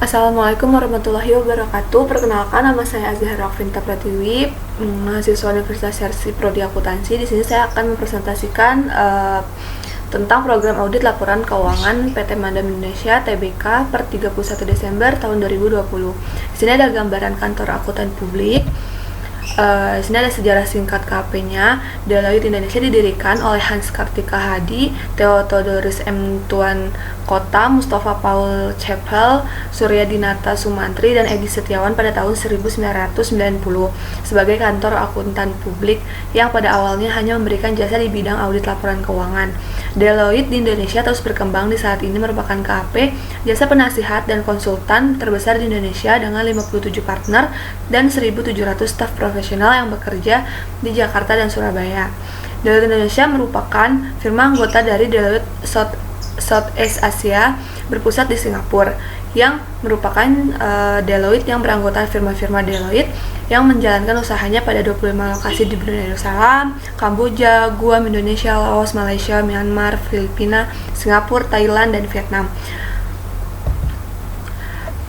Assalamualaikum warahmatullahi wabarakatuh. Perkenalkan, nama saya Azhar Raffinta Pratiwi, mahasiswa Universitas Syarsi Prodi Akuntansi. Di sini saya akan mempresentasikan tentang program audit laporan keuangan PT Mandam Indonesia Tbk per 31 Desember tahun 2020. Di sini ada gambaran kantor akuntan publik. Di sini ada sejarah singkat KP-nya. Deloitte Indonesia didirikan oleh Hans Kartika Hadi, Theodorus M. Tuan Kota, Mustafa Paul Chappell, Surya Dinata Sumantri, dan Edi Setiawan pada tahun 1990 sebagai kantor akuntan publik yang pada awalnya hanya memberikan jasa di bidang audit laporan keuangan. Deloitte di Indonesia terus berkembang, di saat ini merupakan KP jasa penasihat dan konsultan terbesar di Indonesia dengan 57 partner dan 1.700 staf profesional yang bekerja di Jakarta dan Surabaya. Deloitte Indonesia merupakan firma anggota dari Deloitte Southeast Asia berpusat di Singapura, yang merupakan Deloitte yang beranggota firma-firma Deloitte yang menjalankan usahanya pada 25 lokasi di Brunei Darussalam, Kamboja, Guam, Indonesia, Laos, Malaysia, Myanmar, Filipina, Singapura, Thailand, dan Vietnam.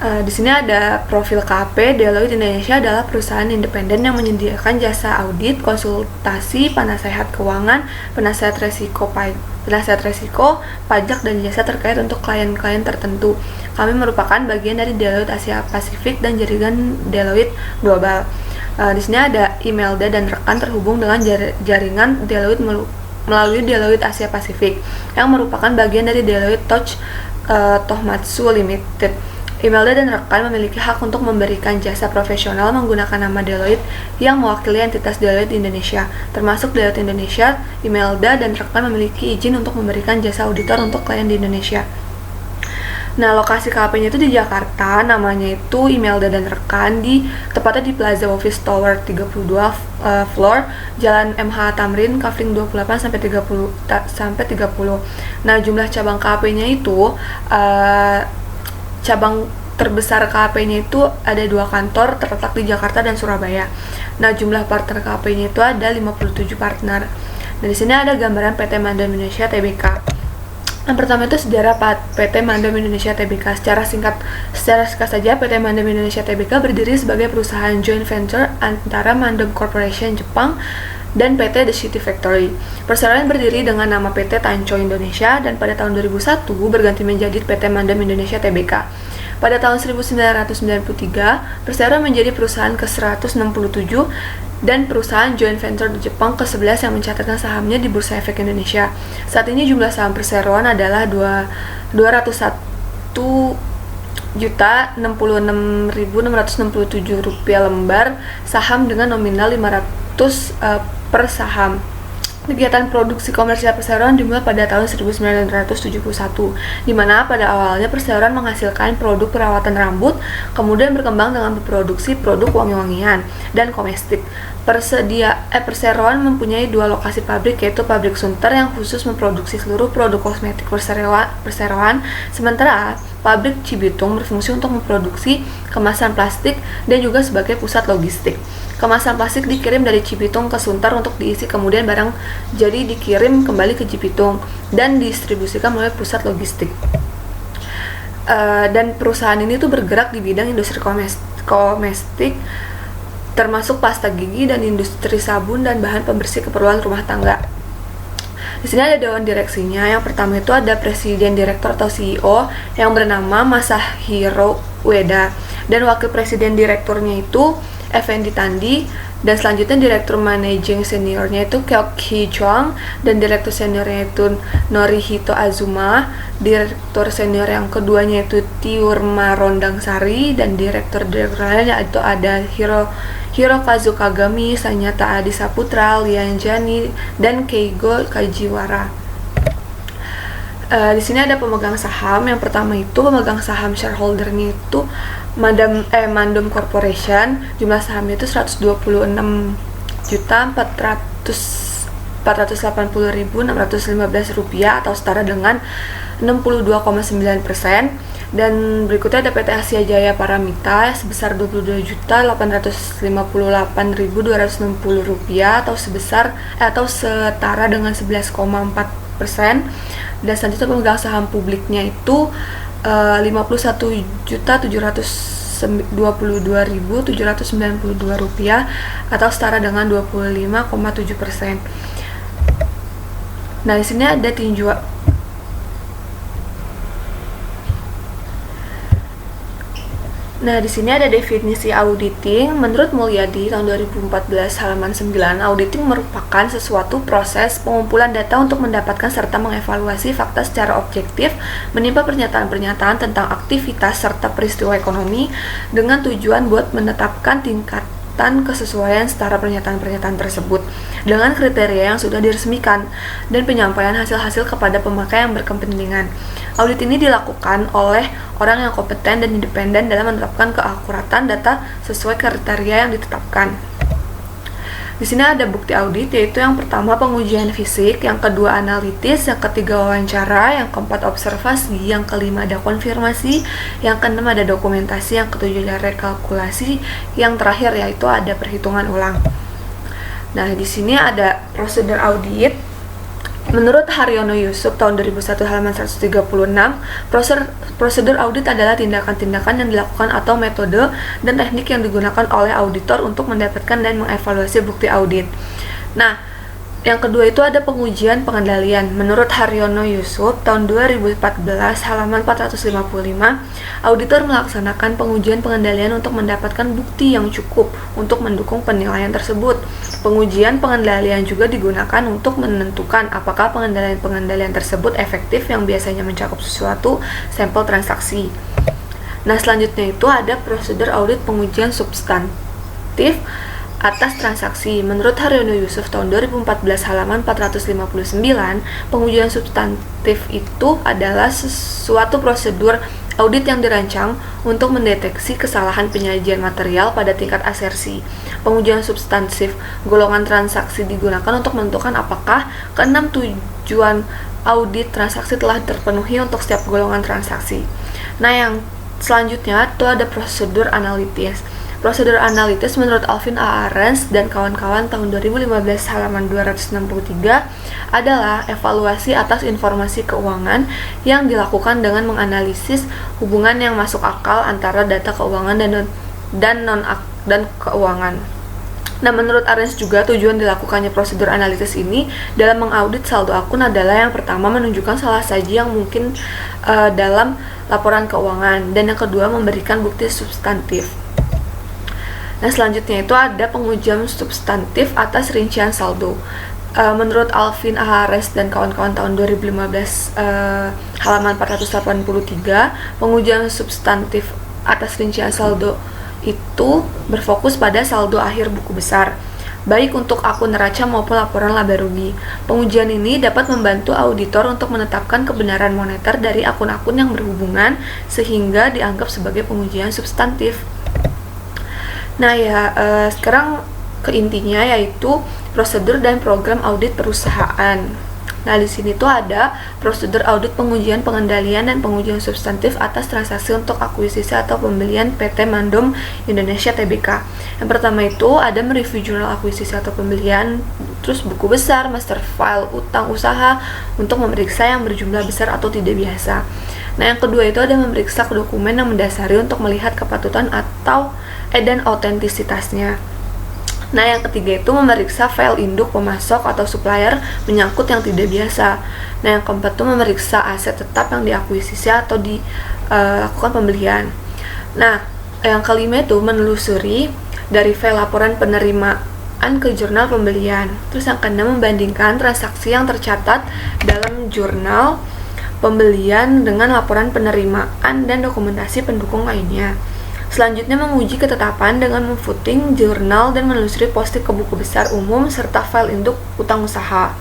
Di sini ada profil KP. Deloitte Indonesia adalah perusahaan independen yang menyediakan jasa audit, konsultasi, penasehat keuangan, penasehat resiko, pajak, dan jasa terkait untuk klien-klien tertentu. Kami merupakan bagian dari Deloitte Asia Pasifik dan jaringan Deloitte Global. Di sini ada Imelda dan rekan terhubung dengan jaringan Deloitte melalui Deloitte Asia Pasifik yang merupakan bagian dari Deloitte Tohmatsu Limited. Imelda dan rekan memiliki hak untuk memberikan jasa profesional menggunakan nama Deloitte yang mewakili entitas Deloitte di Indonesia, termasuk Deloitte Indonesia. Imelda dan rekan memiliki izin untuk memberikan jasa auditor untuk klien di Indonesia. Nah, lokasi KP-nya itu di Jakarta, namanya itu Imelda dan rekan, tepatnya di Plaza Office Tower 32 floor, Jalan MH Tamrin, Kavling 28 sampai 30. Nah, jumlah cabang KP-nya itu cabang terbesar KP-nya itu ada 2 kantor terletak di Jakarta dan Surabaya. Nah, jumlah partner KP-nya itu ada 57 partner. Dan di sini ada gambaran PT Mandam Indonesia Tbk. Yang pertama itu sejarah PT Mandam Indonesia Tbk. Secara singkat saja, PT Mandam Indonesia Tbk berdiri sebagai perusahaan joint venture antara Mandam Corporation Jepang dan PT The City Factory. Perseroan berdiri dengan nama PT Tancho Indonesia dan pada tahun 2001 berganti menjadi PT Mandam Indonesia Tbk. Pada tahun 1993, Persero menjadi perusahaan ke-167 dan perusahaan joint venture di Jepang ke-11 yang mencatatkan sahamnya di Bursa Efek Indonesia. Saat ini jumlah saham perseroan adalah 201.066.667 rupiah lembar saham dengan nominal 500 per saham. Kegiatan produksi komersial perseroan dimulai pada tahun 1971, di mana pada awalnya perseroan menghasilkan produk perawatan rambut, kemudian berkembang dengan memproduksi produk wangi-wangian dan komestik. Perseroan mempunyai 2 lokasi pabrik, yaitu pabrik Sunter yang khusus memproduksi seluruh produk kosmetik perseroan, sementara pabrik Cibitung berfungsi untuk memproduksi kemasan plastik dan juga sebagai pusat logistik. Kemasan plastik dikirim dari Cibitung ke Sunter untuk diisi, kemudian barang jadi dikirim kembali ke Cibitung dan didistribusikan melalui pusat logistik. Dan perusahaan ini tuh bergerak di bidang industri komestik, termasuk pasta gigi dan industri sabun dan bahan pembersih keperluan rumah tangga. Di sini ada dewan direksinya. Yang pertama itu ada presiden direktur atau CEO yang bernama Masahiro Ueda, dan wakil presiden direkturnya itu Effendi Tandi, dan selanjutnya direktur managing seniornya itu Keok Hee Chong, dan direktur seniornya itu Norihito Azuma, direktur senior yang keduanya itu Tiurma Rondangsari, dan direktur lainnya itu ada Hirokazu Kagami, Sanyata Adi Saputra, Lian Jani, dan Keigo Kajiwara. Di sini ada pemegang saham. Yang pertama itu pemegang saham shareholdernya itu Mandam Corporation. Jumlah sahamnya itu 126.480.615 rupiah atau setara dengan 62,9%. Dan berikutnya ada PT Asia Jaya Paramita sebesar 22.858.260 rupiah atau setara dengan 11,4%. Dan selanjutnya pemegang saham publiknya itu Rp51.722.792 atau setara dengan 25,7%. Nah, di sini ada tinjauan. Nah, di sini ada definisi auditing. Menurut Mulyadi tahun 2014 halaman 9, auditing merupakan sesuatu proses pengumpulan data untuk mendapatkan serta mengevaluasi fakta secara objektif menimpa pernyataan-pernyataan tentang aktivitas serta peristiwa ekonomi dengan tujuan buat menetapkan tingkatan kesesuaian setara pernyataan-pernyataan tersebut dengan kriteria yang sudah diresmikan dan penyampaian hasil-hasil kepada pemakai yang berkepentingan. Audit ini dilakukan oleh orang yang kompeten dan independen dalam menerapkan keakuratan data sesuai kriteria yang ditetapkan. Di sini ada bukti audit, yaitu yang pertama pengujian fisik, yang kedua analitis, yang ketiga wawancara, yang keempat observasi, yang kelima ada konfirmasi, yang keenam ada dokumentasi, yang ketujuh ada rekalkulasi, yang terakhir yaitu ada perhitungan ulang. Nah, di sini ada prosedur audit. Menurut Haryono Yusuf tahun 2001 halaman 136, prosedur audit adalah tindakan-tindakan yang dilakukan atau metode dan teknik yang digunakan oleh auditor untuk mendapatkan dan mengevaluasi bukti audit. Nah, yang kedua itu ada pengujian pengendalian. Menurut Haryono Yusuf tahun 2014 halaman 455, auditor melaksanakan pengujian pengendalian untuk mendapatkan bukti yang cukup untuk mendukung penilaian tersebut. Pengujian pengendalian juga digunakan untuk menentukan apakah pengendalian tersebut efektif yang biasanya mencakup suatu sampel transaksi. Nah, selanjutnya itu ada prosedur audit pengujian substantif atas transaksi. Menurut Haryono Yusuf tahun 2014 halaman 459, pengujian substantif itu adalah suatu prosedur audit yang dirancang untuk mendeteksi kesalahan penyajian material pada tingkat asersi. Pengujian substantif golongan transaksi digunakan untuk menentukan apakah keenam tujuan audit transaksi telah terpenuhi untuk setiap golongan transaksi. Nah, yang selanjutnya itu ada prosedur analitis. Prosedur analitis menurut Alvin A. Arens dan kawan-kawan tahun 2015 halaman 263 adalah evaluasi atas informasi keuangan yang dilakukan dengan menganalisis hubungan yang masuk akal antara data keuangan dan keuangan. Nah, menurut Arens juga tujuan dilakukannya prosedur analitis ini dalam mengaudit saldo akun adalah yang pertama menunjukkan salah saji yang mungkin dalam laporan keuangan, dan yang kedua memberikan bukti substantif. Nah, selanjutnya itu ada pengujian substantif atas rincian saldo. Menurut Alvin Ahares dan kawan-kawan tahun 2015 halaman 483, pengujian substantif atas rincian saldo itu berfokus pada saldo akhir buku besar, baik untuk akun neraca maupun laporan laba rugi. Pengujian ini dapat membantu auditor untuk menetapkan kebenaran moneter dari akun-akun yang berhubungan sehingga dianggap sebagai pengujian substantif. Nah sekarang ke intinya, yaitu prosedur dan program audit perusahaan. Nah, di sini tuh ada prosedur audit pengujian pengendalian dan pengujian substantif atas transaksi untuk akuisisi atau pembelian PT Mandom Indonesia Tbk. Yang pertama itu ada mereview jurnal akuisisi atau pembelian, terus buku besar, master file utang usaha untuk memeriksa yang berjumlah besar atau tidak biasa. Nah, yang kedua itu ada memeriksa dokumen yang mendasari untuk melihat kepatutan atau dan autentisitasnya. Nah, yang ketiga itu memeriksa file induk pemasok atau supplier menyangkut yang tidak biasa. Nah, yang keempat itu memeriksa aset tetap yang diakuisisi atau dilakukan pembelian. Nah, yang kelima itu menelusuri dari file laporan penerimaan ke jurnal pembelian. Terus yang keenam membandingkan transaksi yang tercatat dalam jurnal pembelian dengan laporan penerimaan dan dokumentasi pendukung lainnya. Selanjutnya menguji ketetapan dengan memfooting jurnal dan menelusuri posting ke buku besar umum serta file induk utang usaha.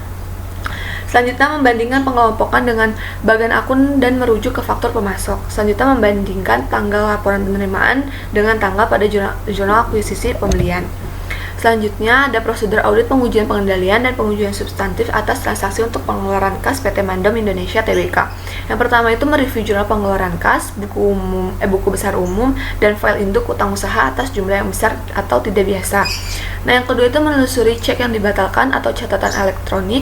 Selanjutnya membandingkan pengelompokan dengan bagian akun dan merujuk ke faktor pemasok. Selanjutnya membandingkan tanggal laporan penerimaan dengan tanggal pada jurnal akuisisi pembelian. Selanjutnya ada prosedur audit pengujian pengendalian dan pengujian substantif atas transaksi untuk pengeluaran kas PT Mandom Indonesia Tbk. Yang pertama itu mereview jurnal pengeluaran kas, buku besar umum, dan file induk utang usaha atas jumlah yang besar atau tidak biasa. Nah, yang kedua itu menelusuri cek yang dibatalkan atau catatan elektronik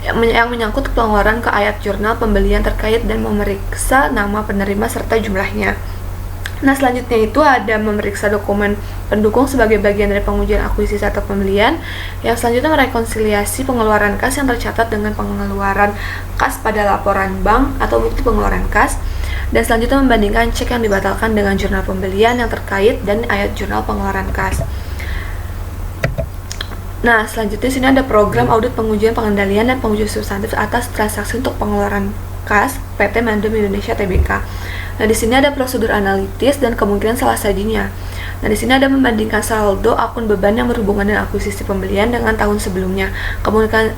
yang menyangkut pengeluaran ke ayat jurnal pembelian terkait dan memeriksa nama penerima serta jumlahnya. Nah, selanjutnya itu ada memeriksa dokumen pendukung sebagai bagian dari pengujian akuisisi atau pembelian. Yang selanjutnya merekonsiliasi pengeluaran kas yang tercatat dengan pengeluaran kas pada laporan bank atau bukti pengeluaran kas. Dan selanjutnya membandingkan cek yang dibatalkan dengan jurnal pembelian yang terkait dan ayat jurnal pengeluaran kas. Nah, selanjutnya sini ada program audit pengujian pengendalian dan pengujian substantif atas transaksi untuk pengeluaran kas PT Mandom Indonesia Tbk. Nah, di sini ada prosedur analitis dan kemungkinan salah sajinya. Nah, di sini ada membandingkan saldo akun beban yang berhubungan dengan akuisisi pembelian dengan tahun sebelumnya.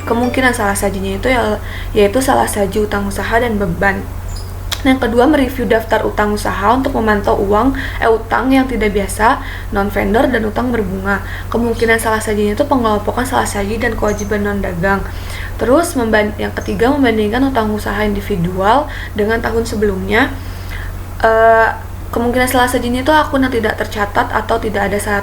Kemungkinan salah sajinya itu yaitu salah saji utang usaha dan beban. Yang kedua, mereview daftar utang usaha untuk memantau utang yang tidak biasa, non-vendor, dan utang berbunga. Kemungkinan salah sajinya itu pengelompokan salah saji dan kewajiban non-dagang. Terus, yang ketiga, membandingkan utang usaha individual dengan tahun sebelumnya. Kemungkinan salah sajinya itu akun yang tidak tercatat atau tidak ada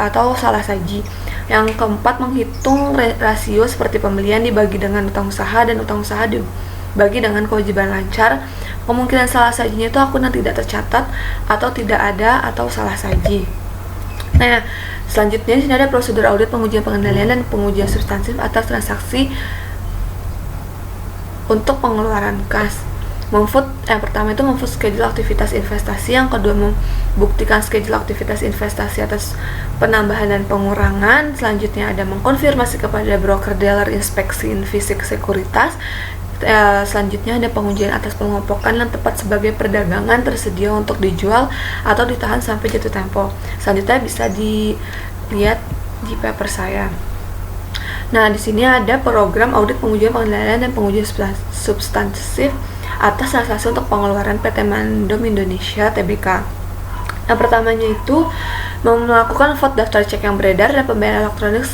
atau salah saji. Yang keempat, menghitung rasio seperti pembelian dibagi dengan utang usaha dan utang usaha dibagi dengan kewajiban lancar. Kemungkinan salah sajinya itu akun yang tidak tercatat atau tidak ada atau salah saji. Nah, selanjutnya di sini ada prosedur audit pengujian pengendalian dan pengujian substansif atas transaksi untuk pengeluaran kas. Yang pertama itu memfood schedule aktivitas investasi, yang kedua membuktikan schedule aktivitas investasi atas penambahan dan pengurangan. Selanjutnya ada mengkonfirmasi kepada broker dealer inspeksi fisik sekuritas. Selanjutnya ada pengujian atas pengelompokan yang tepat sebagai perdagangan tersedia untuk dijual atau ditahan sampai jatuh tempo. Selanjutnya bisa dilihat di paper saya. Nah, di sini ada program audit pengujian pengendalian dan pengujian substansif atas transaksi untuk pengeluaran PT Mandom Indonesia Tbk. Yang pertamanya itu melakukan vote daftar cek yang beredar dan pembayaran elektronik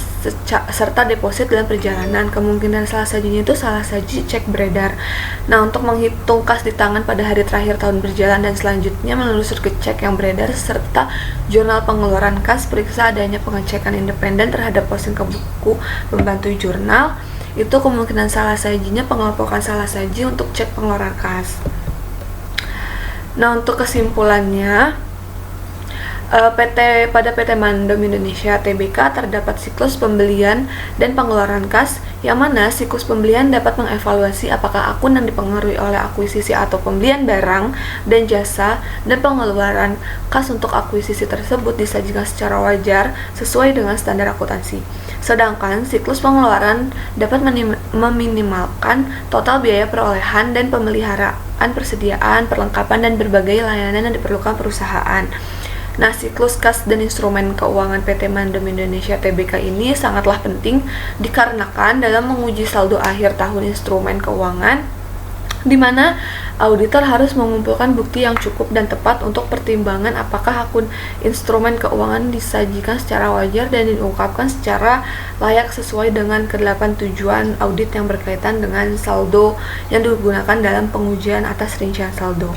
serta deposit dalam perjalanan. Kemungkinan salah sajinya itu salah saji cek beredar. Nah, untuk menghitung kas di tangan pada hari terakhir tahun berjalan dan selanjutnya menelusuri cek yang beredar serta jurnal pengeluaran kas, periksa adanya pengecekan independen terhadap posting ke buku pembantu jurnal. Itu kemungkinan salah sajinya pengelompokan salah saji untuk cek pengeluaran kas. Nah, untuk kesimpulannya, pada PT Mandom Indonesia Tbk terdapat siklus pembelian dan pengeluaran kas, yang mana siklus pembelian dapat mengevaluasi apakah akun yang dipengaruhi oleh akuisisi atau pembelian barang dan jasa dan pengeluaran kas untuk akuisisi tersebut disajikan secara wajar sesuai dengan standar akuntansi. Sedangkan siklus pengeluaran dapat meminimalkan total biaya perolehan dan pemeliharaan, persediaan, perlengkapan, dan berbagai layanan yang diperlukan perusahaan. Nah, siklus kas dan instrumen keuangan PT Mandom Indonesia Tbk ini sangatlah penting dikarenakan dalam menguji saldo akhir tahun instrumen keuangan, di mana auditor harus mengumpulkan bukti yang cukup dan tepat untuk pertimbangan apakah akun instrumen keuangan disajikan secara wajar dan diungkapkan secara layak sesuai dengan ke-8 tujuan audit yang berkaitan dengan saldo yang digunakan dalam pengujian atas rincian saldo.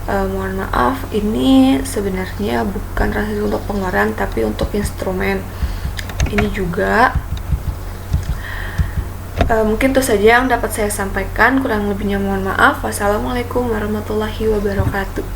Mohon maaf, ini sebenarnya bukan rasio untuk pengeluaran tapi untuk instrumen. Ini juga mungkin itu saja yang dapat saya sampaikan, kurang lebihnya mohon maaf. Wassalamualaikum warahmatullahi wabarakatuh.